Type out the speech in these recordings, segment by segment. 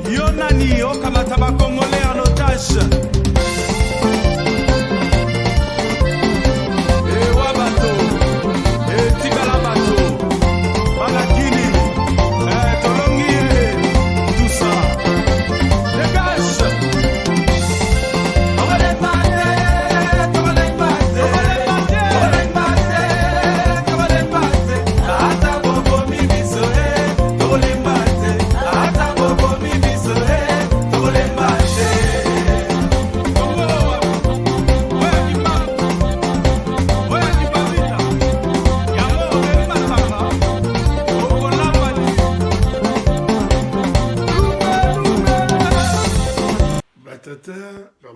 Yonani, Okamata Congolais en otage.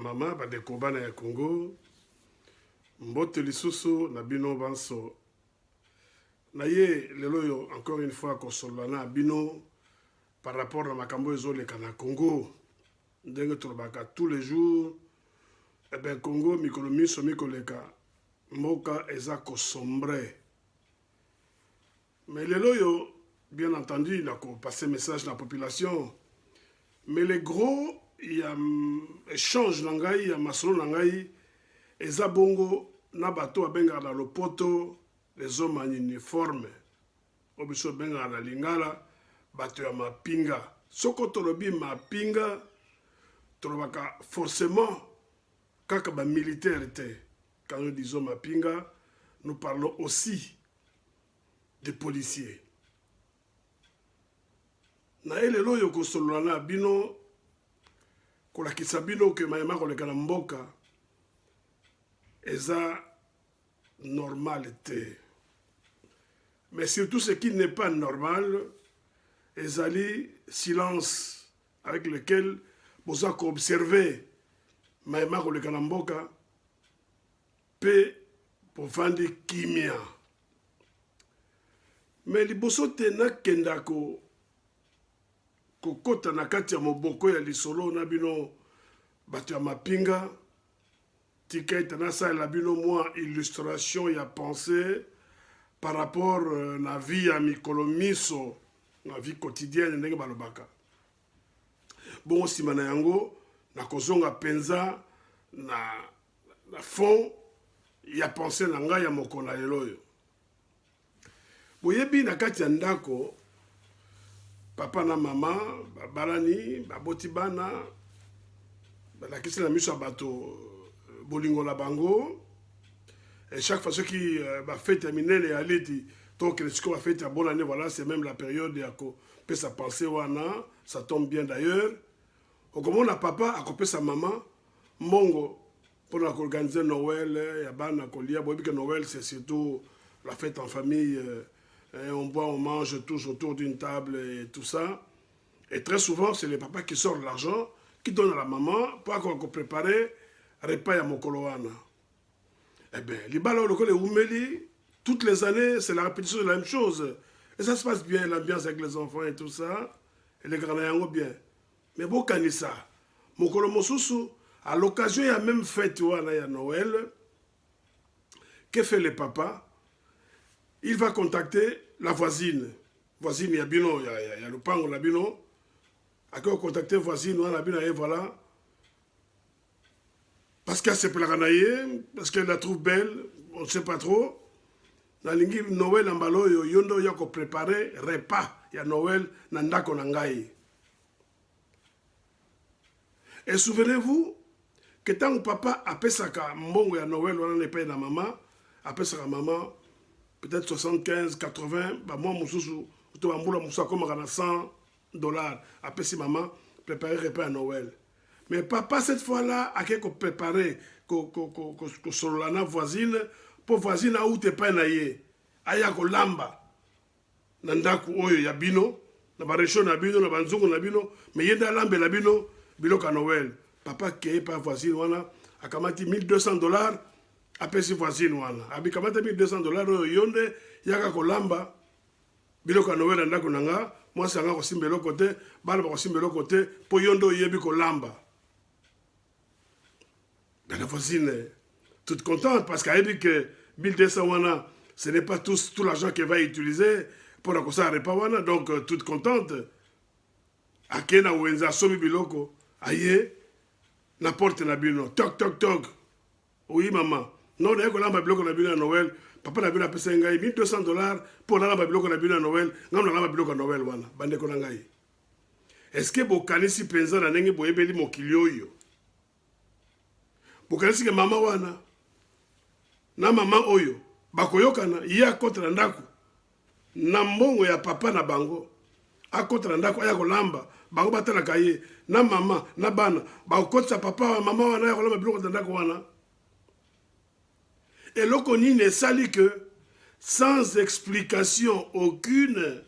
Maman ba de Kobana ya Congo mbote lisusu na bino banso na ye lelo yo encore une fois kosolana bino par rapport à makambo ezoleka na Congo ndenge tolobaka tous les jours eh ben Congo mikolo miso mikoleka mboka eza kosombre mais lelo yo bien entendu na ko passer message à la population mais les gros il y a échange nangai, il y a masolo nangai, et zabongo na bato abenga na lopoto les hommes en uniforme. Obiso benga na lingala bato ya mapinga. Soko tolobi mapinga tolobaka forcément kaka ba militaire te. Quand nous disons mapinga, nous parlons aussi des policiers. Na elelo yo kosolana bino Kola kisabino que mayama koleka na mboka eza normalité. Mais surtout ce qui n'est pas normal, ezali silence avec lequel vous avez observé mayama koleka na mboka pe pour vendre kimia. Mais liboso tena kendako kokota na kati ya moboko ya lisolo na bino bato ya mapinga tika itana sa la bino moi illustration ya pensée par rapport na vie ya mikolo miso na vie quotidienne ndenge balobaka bon sima na yango na kozonga penza na fond ya pensée na ngai ya mokona lelo yo boyebi na kati ya ndako papa na mama balani baboti bana balakisi na miso ya bato bolingo la bango et chaque fois qui ba fête minene ya liti donc le siko ba fête ya bonne année voilà c'est même la période ya ko peut sa penser wana ça tombe bien d'ailleurs au comment na papa a copé sa maman mongo pour organiser Noël ya bana kolia bobi que Noël c'est surtout la fête en famille. Et on boit, on mange tous autour d'une table et tout ça. Et très souvent, c'est les papas qui sortent l'argent, qui donnent à la maman pour qu'on prépare repas à Mokoloana. Eh bien, les balles les Oumeli, toutes les années, c'est la répétition de la même chose. Et ça se passe bien, l'ambiance avec les enfants et tout ça. Et les grands bien. Mais bon, quand ça, Mokolo Mosusu, à l'occasion, il y a même fête, il y a Noël. Que fait le papa? Il va contacter la voisine. Voisine, il y a bino, il y a le pango, la bino. A quoi contacter voisine, la bino, et voilà. Parce qu'elle s'est plaganaye, parce qu'elle la trouve belle, on ne sait pas trop. La lingi Noël en balo, yondo yako préparé repas. Il y a Noël, nandako nangai. Et souvenez-vous que tant que papa a fait ça, mbongo ya Noël, on n'est pas na maman, a fait ça maman. Peut-être 75, 80, bah moi, mon sous, tu vas m'ouler, mon comme à $100. Après, si maman préparer repas à Noël. Mais papa, cette fois-là, a quelque préparé, que solana voisine, pour voisine, où t'es pas naïe. Aya ko lamba. Nandaku oyo ya bino, na barecho na bino, na banzungu na bino, mais yenda lambe la bino, bilo ka Noël. Papa qui est pas voisine, wana, a kamati $1,200. Après si voisine wana abikamata $1,200 yonde yaka kolamba biloko Noël ndako nanga moi sanga ko simbelo côté bana ko simbelo côté po yondo yebi kolamba Ben, la voisine, toute contente, parce qu'elle dit que 1200 wana, ce n'est pas tout l'argent qu'elle va utiliser pour la cosa repas wana. Donc, toute contente. Akena wenza somi biloko. Aye, na porte na bino. Toc, toc, toc. Oui, maman. Non, d'ailleurs, lamba biloko na bino à Noël. Papa na bino a payé $1200 pour la lamba biloko na bino à Noël. Ngam na lamba biloko à Noël wana. Bande ko na ngai. Est-ce que bokanisi penza na ndenge boyebeli mokili oyo? Bokanisi ke mama wana na mama oyo bakoyokana ye akota na ndako na mbongo ya papa na bango akota na ndako aya kolamba bango batalaka ye na mama na bana bakotisa papa wa mama wana ya kolamba biloko na ndako wana. Eloko nini esali que sans explication aucune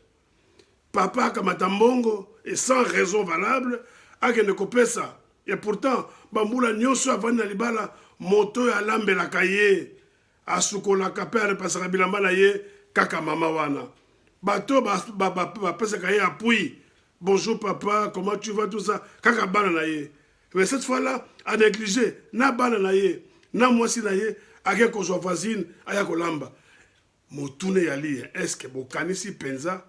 papa akamata mbongo et sans raison valable akende kopesa. Et pourtant bambula nyonso avandi na libala moto ya lambelaka ye asukolaka pe arepasaka bilamba na ye kaka mama wana. Bato bapesaka ye appui. Bonjour papa, comment tu vas, tout ça. Kaka bana na ye. Mais cette fois-là, a négligé na bana na ye, na mwasi na ye, ake kozwa voisine aya kolamba. Motune yali, est-ce que bokanisi penza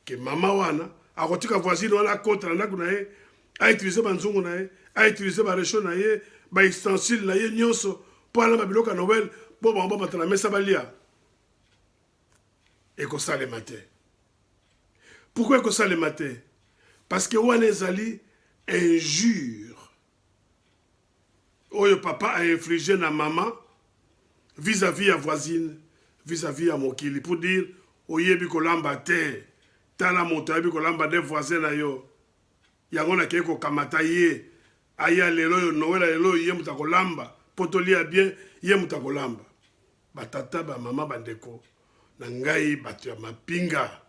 que mama wana akotika voisine wana contre na ndako na ye, a utilisé banzungu na ye, a utilisé ba recho na ye, ba ustensile na ye nyonso pour alamba biloko ya Noël pour bango batala mesa balia. Ekosalema te. Pourquoi ekosalema te? Parce que wana ezali injure oyo papa a infligé na maman vis-à-vis à voisine, vis-à-vis à mokili, pour dire oyebi kolamba te, tala moto oyebi kolamba de voisin na yo, yango na keko kamata ye, aya lelo yo Noël lelo ye muta kolamba, potolia bien ye muta kolamba. Batata ba mama bandeko na ngai bato ya mapinga.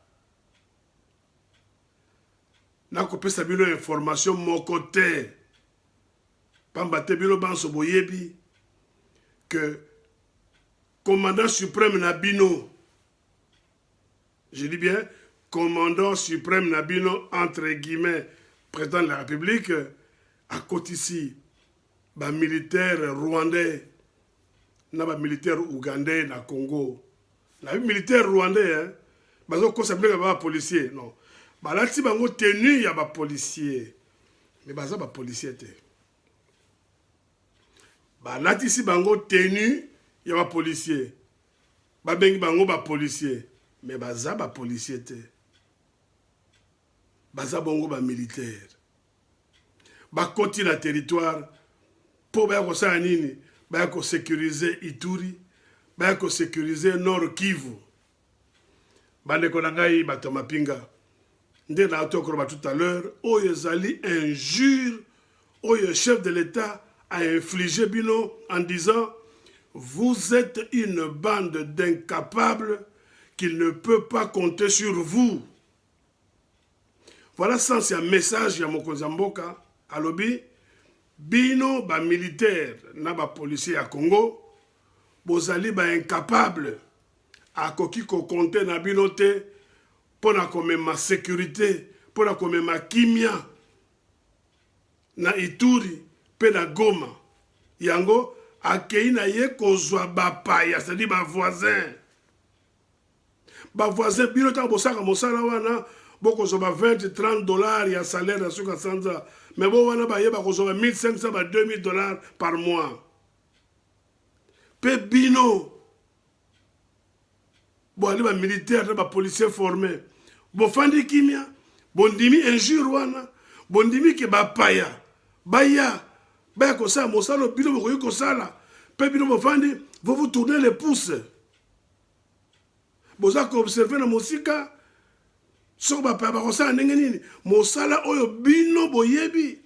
Na kopesa bino information moko te. Pamba te bino banso boyebi que commandant suprême Nabino, je dis bien commandant suprême Nabino entre guillemets président de la République à côté ici ba militaire rwandais na ba militaire ougandais na Congo. Na militaire rwandais hein bazo ko sabela ba policier non. Balati bango tenu ya ba policier. Mais baza ba policier te. Balati si bango tenu ya ba policier. Ba bengi bango ba policier. Mais baza ba policier te. Baza bango ba militaire. Ba koti na territoire pour ba ko sa nini, ba ko sécuriser Ituri, ba ko sécuriser Nord Kivu. Bande ko ngai bato mapinga. Ndé na autokroba tout à l'heure, oyo ezali injure, oyo chef de l'État a infligé bino en disant vous êtes une bande d'incapables qu'il ne peut pas compter sur vous. Voilà sens un message ya Mokonzamboka alobi bino ba militaire na ba policier ya Congo bozali ba incapable akoki ko compter na bino te pour na komema sécurité, pour na komema kimia na Ituri pe na Goma. Yango akei na ye kozwa bapaya, c'est-à-dire ba voisin. Ba voisin bino ta bosaka mosala wana boko zo ba $20-30 ya salaire na suka sanza. Mais bo wana ba ye ba kozo ba $1500 ba $2000 par mois. Pe bino bo ali ba militaire na ba policier formé. Bo fandi kimia, bondimi injure wana, bondimi ke bapaya, baya ko sa mosalo bino bokoyi ko sala, pe bino bo fandi, vous tournez les pouces. Boza ko observer na mosika, so bapaya ba ko sala ndenge nini, mosala oyo bino boyebi,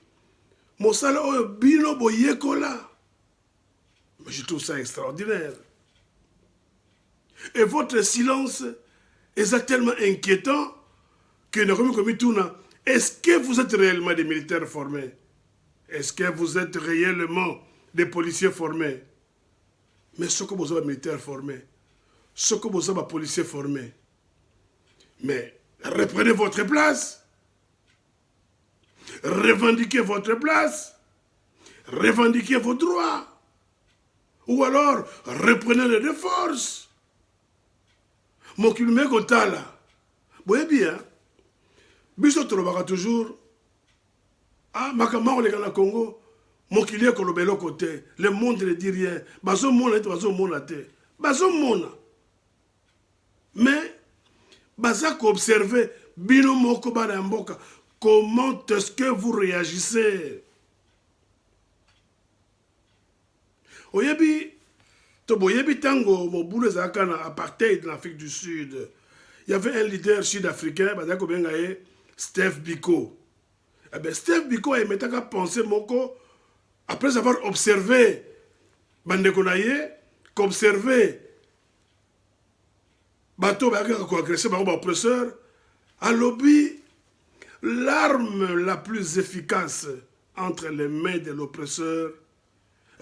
mosala oyo bino boyekola. Mais je trouve ça extraordinaire. Et votre silence est tellement inquiétant que est-ce que vous êtes réellement des militaires formés? Est-ce que vous êtes réellement des policiers formés? Mais ce que vous avez militaires formés, ce que vous avez policiers formés, mais reprenez votre place, revendiquez votre place, revendiquez vos droits, Ou alors, reprenez-le de force. Mokilumé Kotala. Vous voyez bien, biso tolobaka toujours, ah, makamako les gars Congo, Mokilé Kolobelo côté, le monde ne dit rien. Bazo mona, bazo mona te. Bazo mona. Mais, baza ko observer, bino moko bana mboka, comment est-ce que vous réagissez? Oyebi, Toboyebi Tango, Moboule Zakana, apartheid en Afrique du Sud. Il y avait un leader sud-africain, Steph Biko. Eh bien, Steph Biko a mis à penser Moko, après avoir observé Bandekonaye, qu'observé Bateau qui a agressé par oppresseur, à lobby, l'arme la plus efficace entre les mains de l'oppresseur,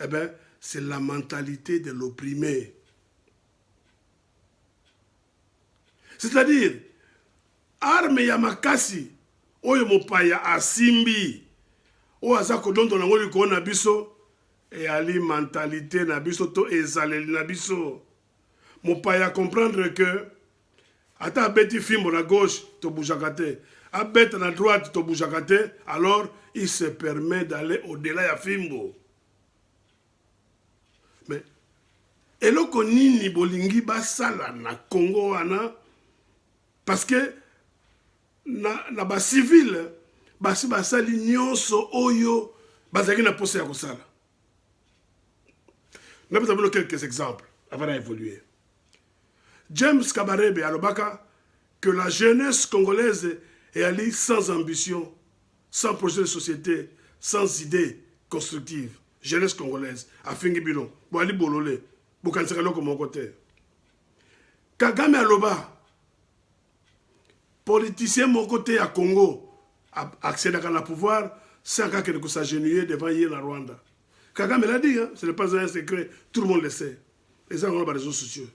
eh bien, c'est la mentalité de l'opprimé. C'est-à-dire, arme ya makasi, oyo mopaya asimbi, o azako dondo nango liko na biso, et ali mentalité na biso to ezaleli na biso. Mopaya comprendre que, ata abeti fimbo na gauche, to boujakate, abeti na droite, to boujakate, alors il se permet d'aller au-delà ya fimbo. Mais, eloko nini bolingi basala na Congo wana, parce que na ba civil basi basali nyonso oyo bazaki na posa ya kosala. Nous avons quelques exemples avant d'évoluer. James Kabarebe alobaka que la jeunesse congolaise est allée sans ambition, sans projet de société, sans idée constructive. Jeunesse congolaise, afingi bino, boali bolole, bokansaka loko mon côté. Kagame aloba politicien mon côté à Congo accède à la pouvoir sans qu'il s'agenouiller devant la Rwanda. Kagame l'a dit, hein, ce n'est pas un secret, tout le monde le sait. Les gens ont les réseaux sociaux.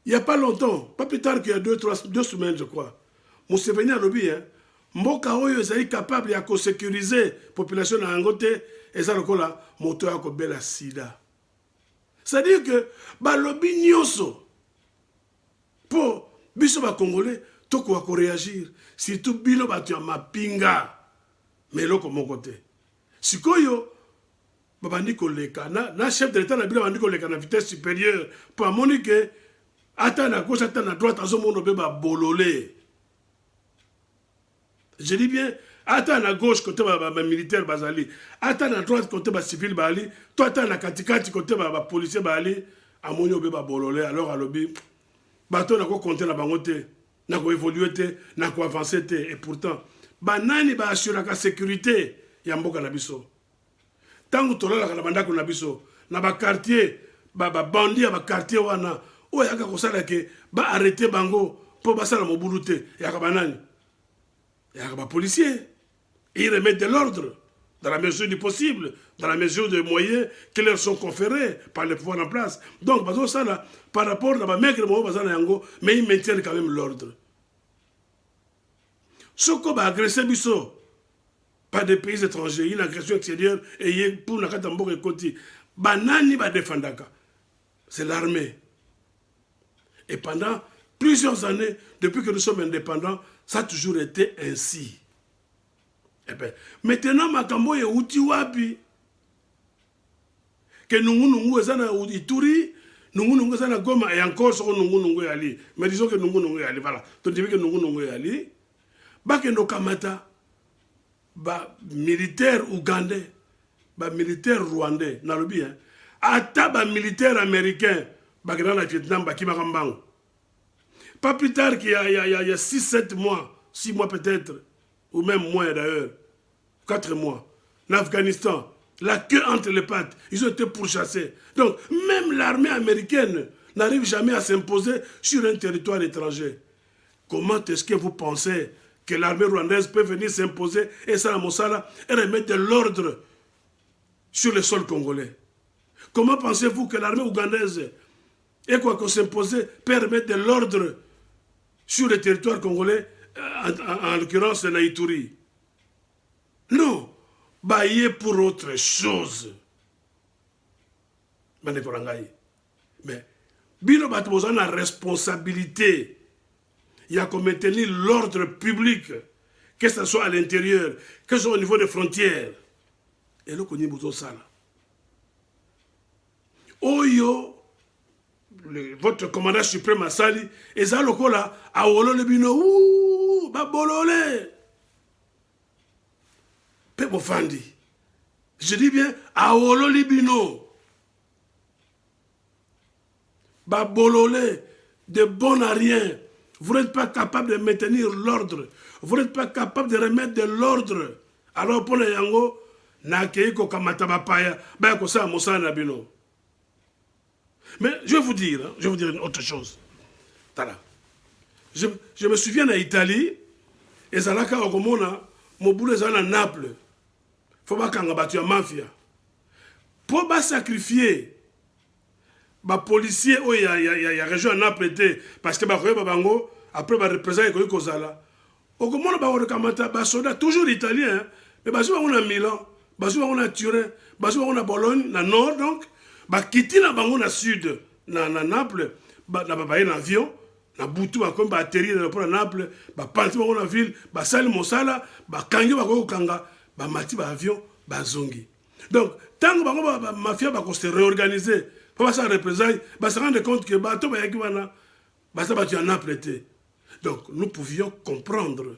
Il n'y a pas longtemps, pas plus tard qu'il y a 2 semaines, je crois, Museveni a lobby, hein, Mboka Oyo est capable de sécuriser la population de Angote et ça, là, moto ya bela sida. C'est-à-dire que, ba lobby nyonso, pour biso ba Congolais, toko wako réagir. Surtout bino batu ya mapinga, mais loko mon côté. Sikoyo, babandi koleka, na chef de l'État na bila bandi koleka na vitesse supérieure, pour amoni que, ata na gauche, ata na droite, azo mono beba bololé. Je dis bien, attends à gauche côté militaire bazali, attends à droite côté civil bali, toi attends à katikati côté policier bali, à mon yobe bololé, alors à lobby, bateau n'a quoi compter la bangote, n'a quoi évoluer, n'a quoi avancer, et pourtant, banani ba assurer la sécurité, yamboka nabiso. Tant que tu as la banda nabiso, na ba quartier, ba bandi à ba quartier wana, ou yaka kosala ke, ba arrêter bango, pour basala mobulute, yaka banani. Il y a un policier. Ils remettent de l'ordre, dans la mesure du possible, dans la mesure des moyens qui leur sont conférés par les pouvoirs en place. Donc, par rapport à la maigre, mais ils maintiennent quand même l'ordre. Ce qu'on va agresser, par des pays étrangers, une agression extérieure, et pour la Katambo et Koti, banani va défendre. C'est l'armée. Et pendant plusieurs années, depuis que nous sommes indépendants, ça a toujours été ainsi. Et bien, maintenant, Makambo est outi wapi. Que nous ezana Ituri, nous ezana Goma, et encore ce que nous ali. Mais disons que nous ali, voilà. Donc, tu dis que nous ali. Bakendo Kamata, ba militaire ougandais, ba militaire rwandais, nalobi, hein. Ata ba militaire américain, bakenda na Vietnam, bakimakambango. Pas plus tard qu'il y a 6-7 mois, 6 mois peut-être, ou même moins d'ailleurs, 4 mois, l'Afghanistan, la queue entre les pattes, ils ont été pourchassés. Donc, même l'armée américaine n'arrive jamais à s'imposer sur un territoire étranger. Comment est-ce que vous pensez que l'armée rwandaise peut venir s'imposer et ça, et remettre de l'ordre sur le sol congolais? Comment pensez-vous que l'armée ougandaise et quoi qu'on s'imposer peut remettre de l'ordre sur le territoire congolais, en l'occurrence la Ituri? Non, bailler pour autre chose. Mais bino bato besoin de responsabilité. Il y a qu'à maintenir l'ordre public, que ce soit à l'intérieur, que ce soit au niveau des frontières. Et là, on y a ça. Oyo, votre commandant suprême à Sali, et ça, le cola, a wolo le bino, ouh, ba bolole. Pepo Fandi. Je dis bien, a wolo le bino. Ba bolole, de bon à rien. Vous n'êtes pas capable de maintenir l'ordre. Vous n'êtes pas capable de remettre de l'ordre. Alors pour les yango, na keiko kamata bapaya, ba ko sa mosa na bino. Mais je vais vous dire une autre chose. Tala. Je me souviens en Italie, et ça là quand on commence, mon boulot est à Naples. Faut pas qu'on battu la mafia. Pour pas sacrifier, les policiers, il y a région à Naples, parce que après, les représailles, il y a là. Au comment on a soldats, toujours italiens, mais on a Milan, on a Turin, on a Bologne, dans le nord, donc, quitter la bango na sud, na Naples, na un avion, na Boutou, comme atterrir dans le Naples, partir dans la ville, sali mosala, kangi kanga, mati avion, zongi. Donc, tant que la mafia va se réorganiser, pour ça représailles, se rendre compte que bateau va y en Naples. Donc, nous pouvions comprendre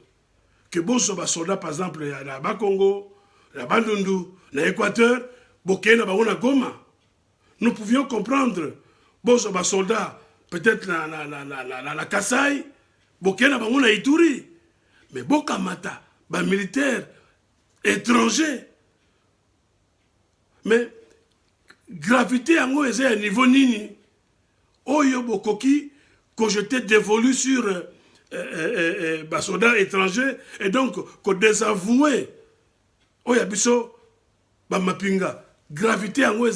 que beaucoup de soldats, par exemple, à la Congo, à la Bandundu, à l'Équateur, Bokena, à Goma. Nous pouvions comprendre beaucoup de soldats, peut-être la Kasaï, Bokena, à Ituri. Mais Bokamata, militaires étrangers. Mais gravité à moi, c'est un niveau nini. Oyo Bokoki, que je t'ai dévolu sur soldats étrangers, et donc que désavoué. Oyo Biso, Mapinga. Gravité à moi,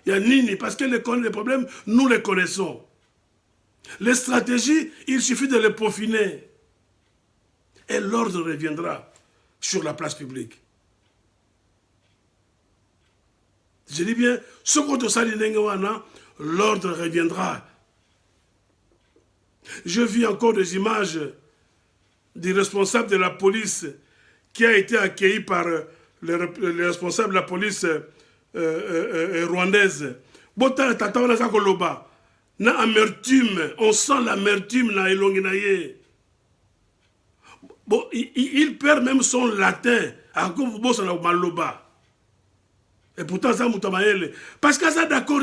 il y a nini, parce que les problèmes, nous les connaissons. Les stratégies, il suffit de les peaufiner. Et l'ordre reviendra sur la place publique. Je dis bien, ce qu'on sali l'ordre reviendra. Je vis encore des images des responsables de la police qui a été accueilli par les responsables de la police rwandaise. Na amertume, on sent l'amertume na elonginaye. Bon, il perd même son latin à cause de maloba. Et pourtant, ça m'a parce que ça d'accord,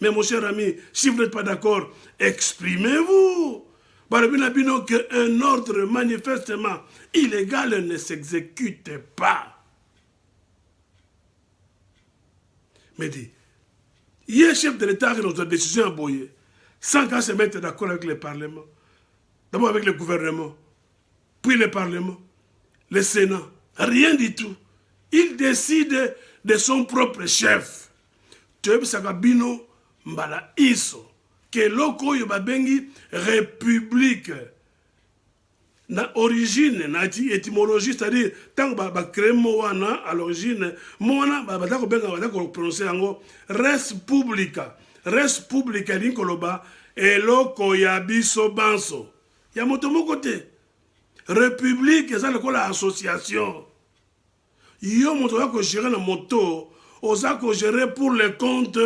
mais mon cher ami, si vous n'êtes pas d'accord, exprimez-vous. Qu'un ordre manifestement illégal ne s'exécute pas. Mais dit, il y a un chef de l'État qui nous a décision à boyer, sans qu'à se mettre d'accord avec le Parlement, d'abord avec le gouvernement, puis le Parlement, le Sénat, rien du tout. Il décide de son propre chef. Tu Sakabino Mbala Iso, que loko yobabengi république. Na origine, na étymologie, c'est-à-dire, tant que créé Moana à l'origine, Moana, ko prononcer en res publica. Res publica, l'inkoloba, et loko yabiso banso. Yamotomo côté. République, c'est l'association. Yo moto ko gérer la moto, osa ko gérer pour le compte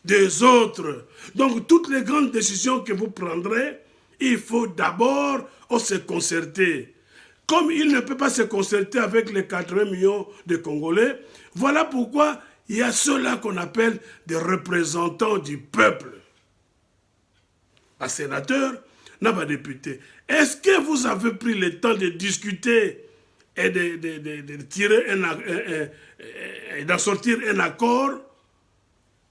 des autres. Donc toutes les grandes décisions que vous prendrez, il faut d'abord se concerter. Comme il ne peut pas se concerter avec les 80 millions de Congolais, voilà pourquoi il y a ceux-là qu'on appelle des représentants du peuple. Un sénateur n'a pas député. Est-ce que vous avez pris le temps de discuter et de tirer et d'en sortir un accord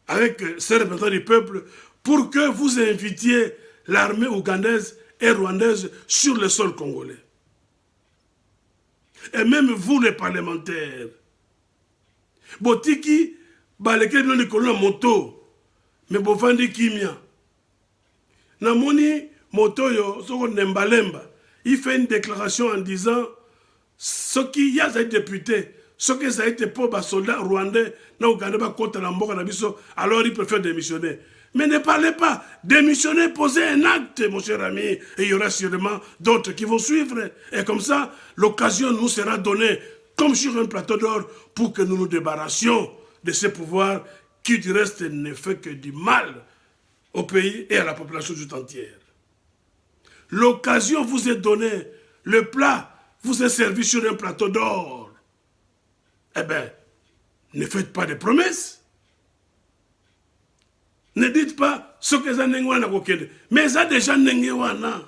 avec ces représentants du peuple pour que vous invitiez l'armée ougandaise et rwandaise sur le sol congolais? Et même vous, les parlementaires, Botiki, baleke non nikolo moto, mais bofandi kimia. Namoni moto yo, soko nembalemba, il fait une déclaration en disant ce qu'il y a des députés, ce que ça a été pour les soldats rwandais, alors ils préfèrent démissionner. Mais ne parlez pas, démissionner, posez un acte, mon cher ami, et il y aura sûrement d'autres qui vont suivre. Et comme ça, l'occasion nous sera donnée, comme sur un plateau d'or, pour que nous nous débarrassions de ce pouvoir qui, du reste, ne fait que du mal au pays et à la population tout entière. L'occasion vous est donnée, le plat vous est servi sur un plateau d'or. Eh bien, ne faites pas de promesses. Ne dites pas ce que ça n'est pas, mais ça déjà n'est pas.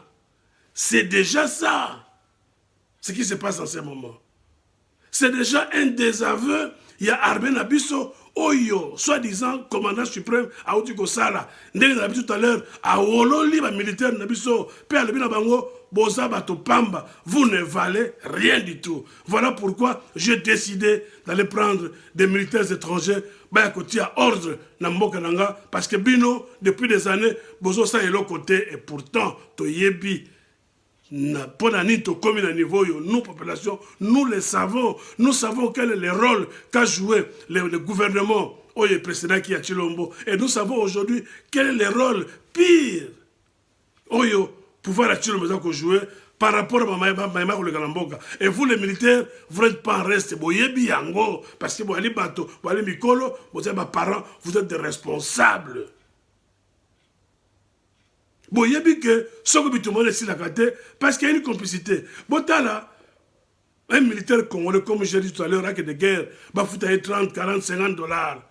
C'est déjà ça, ce qui se passe en ce moment. C'est déjà un désaveu. Il y a Arben Abisso, Oyo, soi-disant commandant suprême à Outiko Sala. Ndenge n'a tout à l'heure, à Wololi, militaire Nabisso, Père Lebina Bango, Boza Bato Pamba. Vous ne valez rien du tout. Voilà pourquoi j'ai décidé d'aller prendre des militaires étrangers, à côté à ordre, Nambokananga, parce que Bino, depuis des années, Bozo Sa est l'autre côté, et pourtant, Toyebi. Pour au niveau, nous, population, nous le savons. Nous savons quel est le rôle qu'a joué le gouvernement précédent qui a Chilombo. Et nous savons aujourd'hui quel est le rôle pire pouvoir à Chilombo qu'on jouer par rapport à Maïma Galamboka. Et vous, les militaires, vous n'êtes pas en reste. Parce que vous allez bateau, vous allez Mikolo, vous êtes parents, vous êtes des responsables. Bon, il y a bien que ce que tout le monde est ici la carte, parce qu'il y a une complicité. Bon, là, un militaire congolais, comme j'ai dit tout à l'heure, avec des guerres, bah, faut 30, 40, 50 dollars.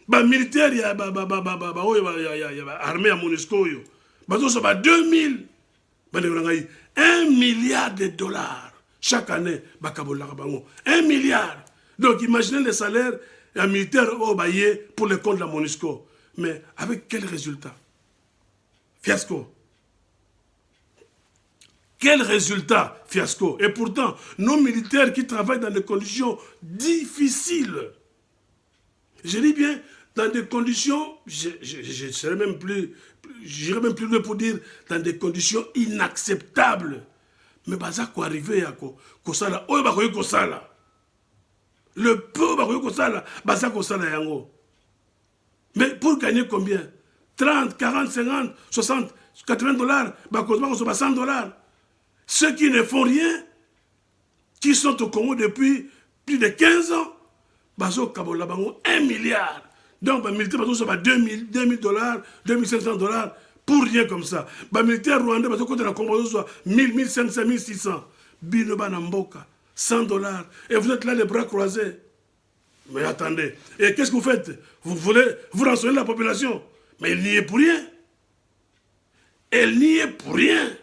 Bah, militaire, il y a armée à Monisco, bah, ça va 2000. Bah, 1 milliard de dollars chaque année, bah, 1 milliard. Donc, imaginez les salaires d'un militaire au Baye pour le compte de la Monisco. Mais avec quel résultat? Fiasco. Quel résultat? Fiasco. Et pourtant, nos militaires qui travaillent dans des conditions difficiles, je dis bien, dans des conditions, j'irai même plus loin pour dire, dans des conditions inacceptables. Mais ça quoi arriver à Kosala, Kosala. Le peu Kosala, ça Kosala yango. Mais pour gagner combien? 30, 40, 50, 60, 80 dollars, 100 dollars. Ceux qui ne font rien, qui sont au Congo depuis plus de 15 ans, 1 milliard. Donc, les militaires, 2000 dollars, 2500 dollars, pour rien comme ça. Les militaires rwandais, quand la Congo, 1000, 1500, 1600. Binoba Namboka, 100 dollars. Et vous êtes là, les bras croisés. Mais attendez, et qu'est-ce que vous faites? Vous voulez vous rançonner la population? Mais elle n'y est pour rien. Elle n'y est pour rien.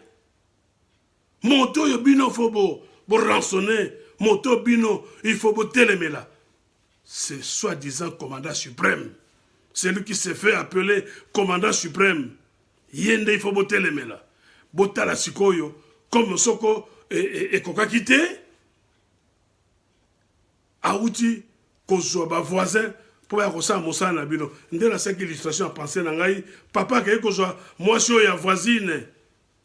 Moto yobino fobo, pour rançonner. Moto bino, il faut télémer là. C'est soi-disant commandant suprême. C'est lui qui s'est fait appeler commandant suprême. Yende, il faut télémer là. Bota la sikoyo, comme Soko et Kokakite. Aouti, Kozoba voisin. Pour ça, Moussana Bino. Ndela cette illustration à penser nangai. Papa qui est moi je suis voisine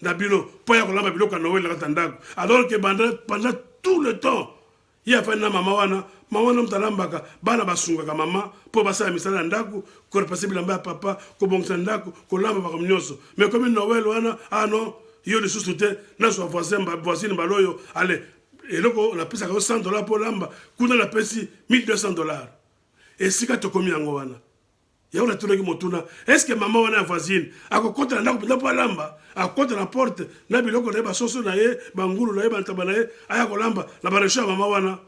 Nabino. Pour y avoir Bino quand Noël l'attendait. Alors que pendant tout le temps, il y a fait na maman mtalambaka bana basunga ka maman pour passer à misala ndaku ko passer bilamba papa ko bongsa ndaku ko lamba ba kamnyoso. Mais comme Noël wana non, yo le sous-souté na so voisine baloyo allez et là on a payé 100 dollars pour lamba, kuna la payé 1200 dollars. Et si tu as commis en Gowana, il y a un tour qui m'a est-ce que maman est voisine? À côté de la lamba, à côté de la porte, n'a pas de la sauce naé, bangoulou naé, bantabanaé, à Golamba, la maréchale maman wana.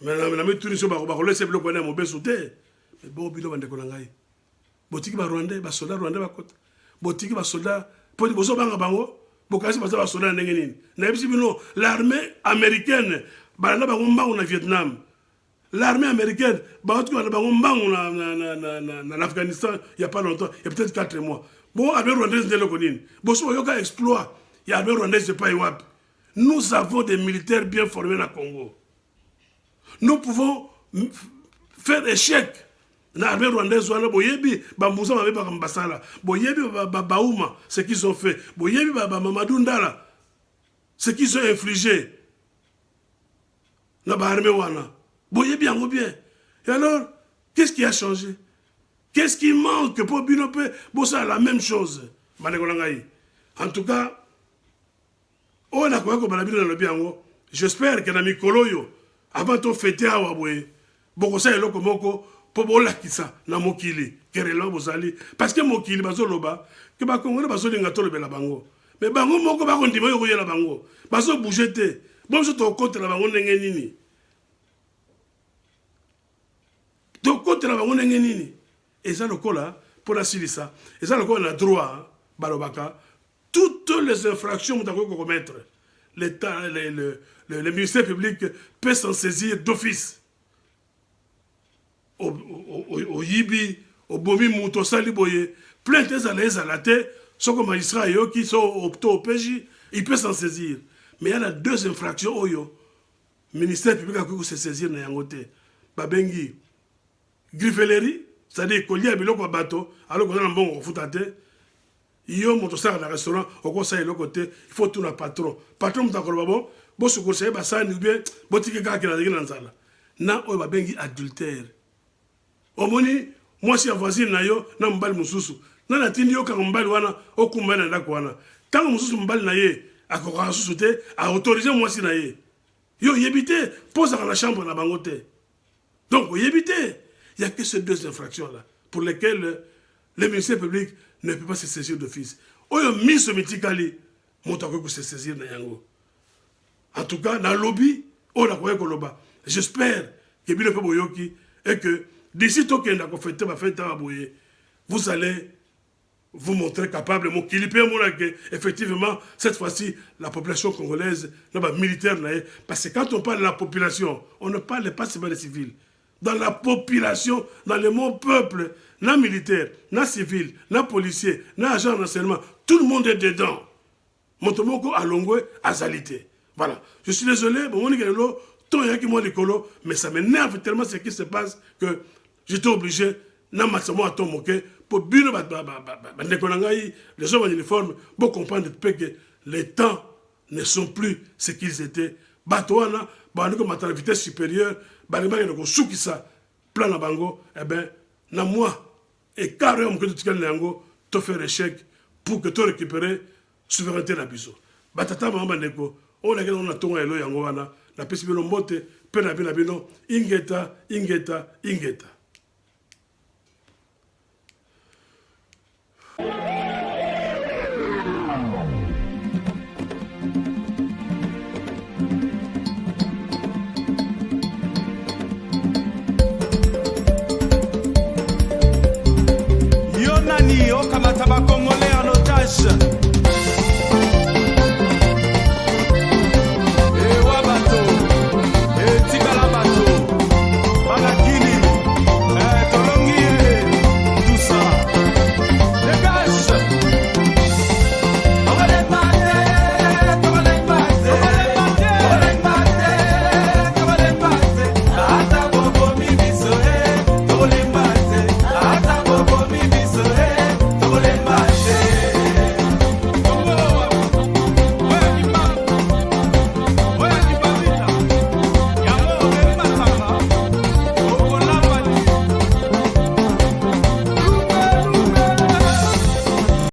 Mais la méthode sur Baroulé, c'est bloqué à mon besouté. Mais bon, bilo bande kolangai. Botiki ba Rwandais, ba soldat Rwandais ba côte. Botiki ba soldat, pour les banga bango, bokasi ba soldat n'engenine. N'a pas si bino l'armée américaine, ba na bango mba au Vietnam. L'armée américaine, l'Afghanistan, il n'y a pas longtemps, il y a peut-être 4 mois. Bon, l'armée rwandaise de l'Okonine. Bon, si on a un exploit, il y a l'armée rwandaise de Païwap. Nous avons des militaires bien formés dans le Congo. Nous pouvons faire échec. L'armée rwandaise, boyebi, bambouza mabe bakambasala. Boyebi baouma, ce qu'ils ont fait. Boyebi Mamadou Ndala, ce qu'ils ont infligé. na ba armée wana. Boye bien ou bien. Et alors, qu'est-ce qui a changé? Qu'est-ce qui manque pour Binope? Bon, ça la même chose. En tout cas, on a quoi comme j'espère que dans Mikoloyo, avant de fêter à Waboué, beaucoup ça est là comme pour la kisa na mokili kerelo bozali parce que mokili bazoloba que ba Congolais bazolinga tolo la bango mais bango moko ba kondima yo yela bango bazo bouger te bon je to contre la bango ndenge nini to contre la bango ndenge nini et ça le cola pour la silisa et ça le cola droit balobaka toutes les infractions que vous commettre l'État le ministère public peut s'en saisir d'office au Yibi, au Bomi Mouto Saliboye, plein de à la tête, ce que magistrat qui sont au PJ, il peut s'en saisir. Mais il y a deux infractions au ministère public a pu se saisir dans Yangote. Babengi, griffellerie, c'est-à-dire qu'il y a un biloko bateau, alors qu'on a un bon foutate, il y a un motosar dans le restaurant, au conseil de côté, il faut tout le patron. Patron, vous avez bon, vous se conseillez, ça, ou bien, vous avez un sala. Na, on va bengi adultère. Omoni moi si voisine na yo na mbali mususu na natindi yo ka mbali wana okumba na ndako wana tango mususu mbali na ye akoka susu te a autoriser moi si na ye yo yebite pose dans la chambre na bangote donc yebite il y a que ces deux infractions là pour lesquelles le ministère public ne peut pas se saisir d'office oyo miso mitikali motako ko se saisir na yango en tout cas dans lobby on a quoi koloba j'espère que bino pe boyoki et que d'ici vous allez vous montrer capable, effectivement, cette fois-ci, la population congolaise, militaire, parce que quand on parle de la population, on ne parle pas seulement des civils. Dans la population, dans le monde peuple, na militaire, na civil, na policier, na agent d'enseignement, tout le monde est dedans. Montomoko a longue azalité. Voilà. Je suis désolé, mais ça m'énerve tellement ce qui se passe que j'étais obligé, pour bien les hommes en uniforme, pour comprendre que les temps ne sont plus ce qu'ils étaient. Batouana, à la vitesse supérieure, plan à bango, eh bien, na moi, et carrément que tu as fait échec pour que tu récupères souveraineté na biso. Batata mamandeko, on a tonga elo yango wana, na pesi bino mbote, pe na bino ingeta.